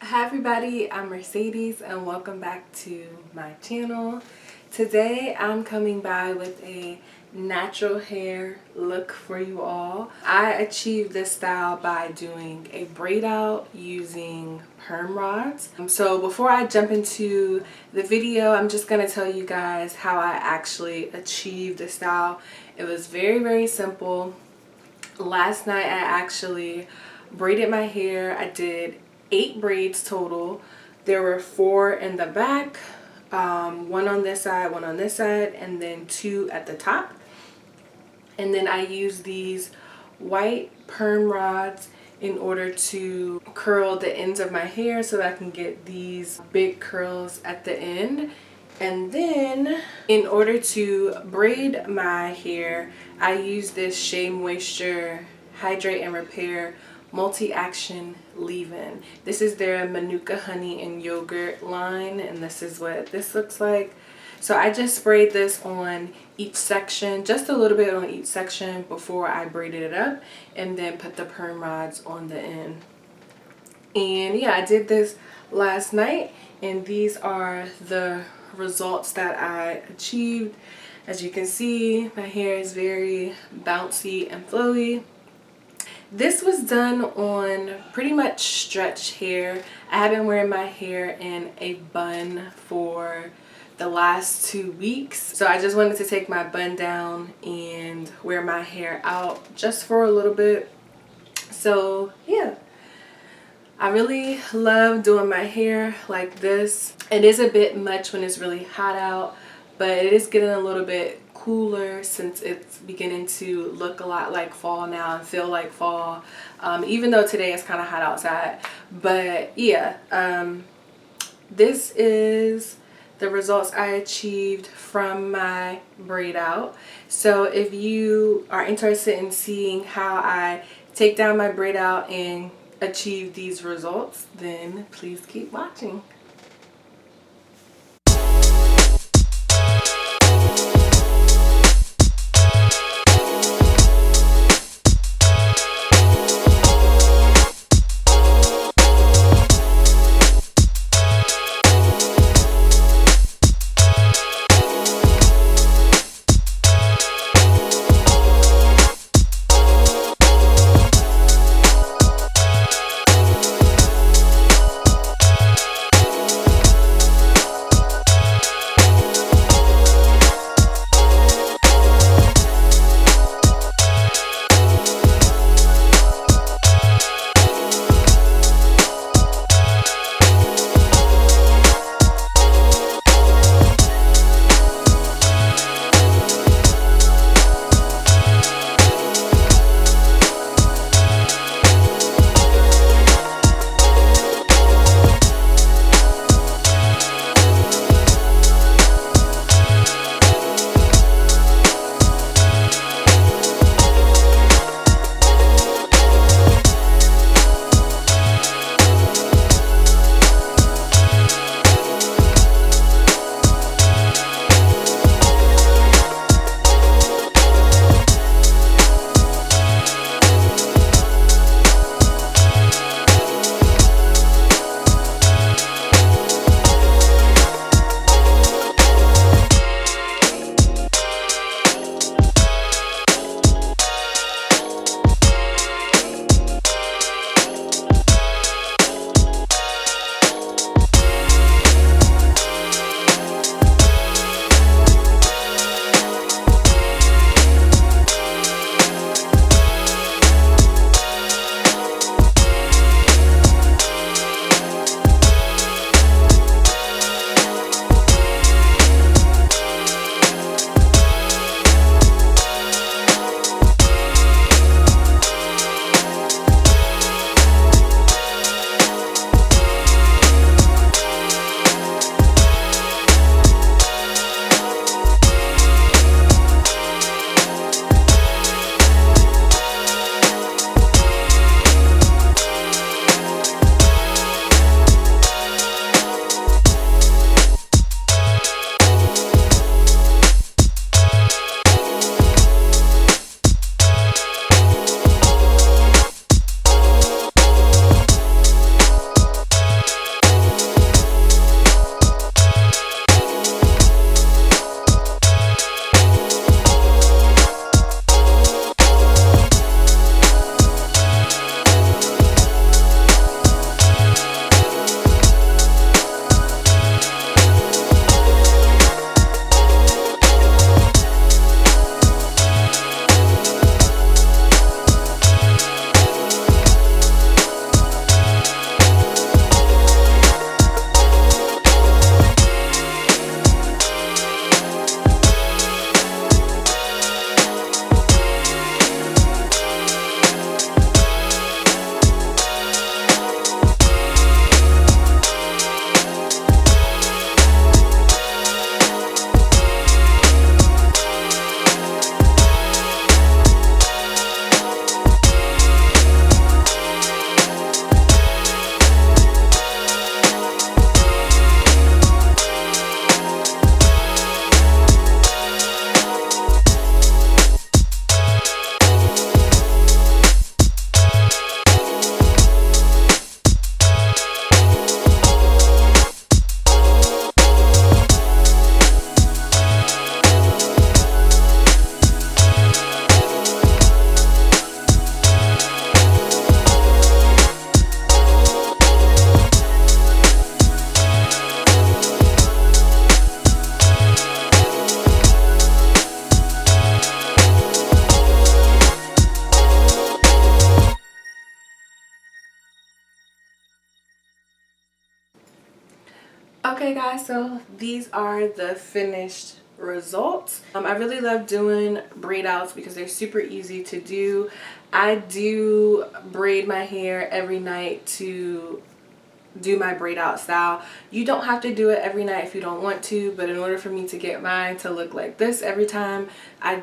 Hi everybody, I'm Mercedes and welcome back to my channel. Today I'm coming by with a natural hair look for you all. I achieved this style by doing a braid out using perm rods. So before I jump into the video, I'm just going to tell you guys how I actually achieved the style. It was very simple. Last night I actually braided my hair. I did 8 braids total. There were 4 in the back, one on this side, one on this side, and then 2 at the top. And then I used these white perm rods in order to curl the ends of my hair so that I can get these big curls at the end. And then in order to braid my hair, I use this Shea Moisture Hydrate and Repair multi-action leave-in. This is their Manuka honey and yogurt line, and this is what this looks like. So I just sprayed this on each section, just a little bit on each section before I braided it up, and then put the perm rods on the end. And yeah, I did this last night, and these are the results that I achieved. As you can see, my hair is very bouncy and flowy. This was done on pretty much stretched hair. I have been wearing my hair in a bun for the last 2 weeks. So I just wanted to take my bun down and wear my hair out just for a little bit. So yeah, I really love doing my hair like this. It is a bit much when it's really hot out, but it is getting a little bit cooler since it's beginning to look a lot like fall now and feel like fall, even though today is kind of hot outside. But yeah, this is the results I achieved from my braid out. So if you are interested in seeing how I take down my braid out and achieve these results, then please keep watching. Okay guys, so these are the finished results. I really love doing braid outs because they're super easy to do. I do braid my hair every night to do my braid out style. You don't have to do it every night if you don't want to, but in order for me to get mine to look like this every time, I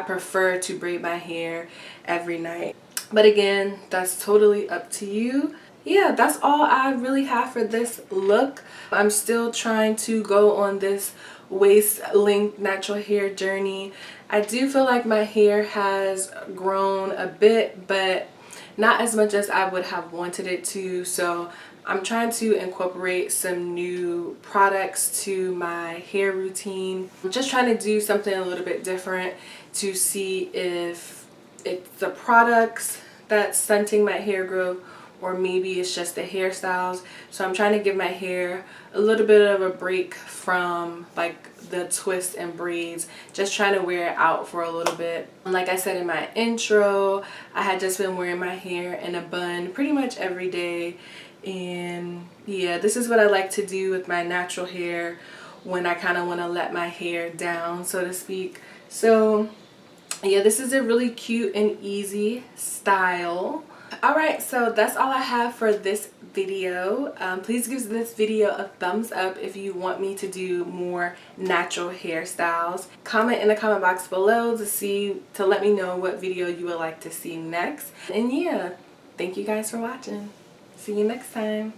prefer to braid my hair every night. But again, that's totally up to you. Yeah, that's all I really have for this look. I'm still trying to go on this waist length natural hair journey. I do feel like my hair has grown a bit, but not as much as I would have wanted it to. So I'm trying to incorporate some new products to my hair routine. I'm just trying to do something a little bit different to see if it's the products that's stunting my hair growth, or maybe it's just the hairstyles. So I'm trying to give my hair a little bit of a break from like the twists and braids, just trying to wear it out for a little bit. And like I said in my intro, I had just been wearing my hair in a bun pretty much every day. And yeah, this is what I like to do with my natural hair when I kind of want to let my hair down, so to speak. So yeah, this is a really cute and easy style. Alright, so that's all I have for this video. Please give this video a thumbs up if you want me to do more natural hairstyles. Comment in the comment box below to let me know what video you would like to see next. And yeah, thank you guys for watching. See you next time.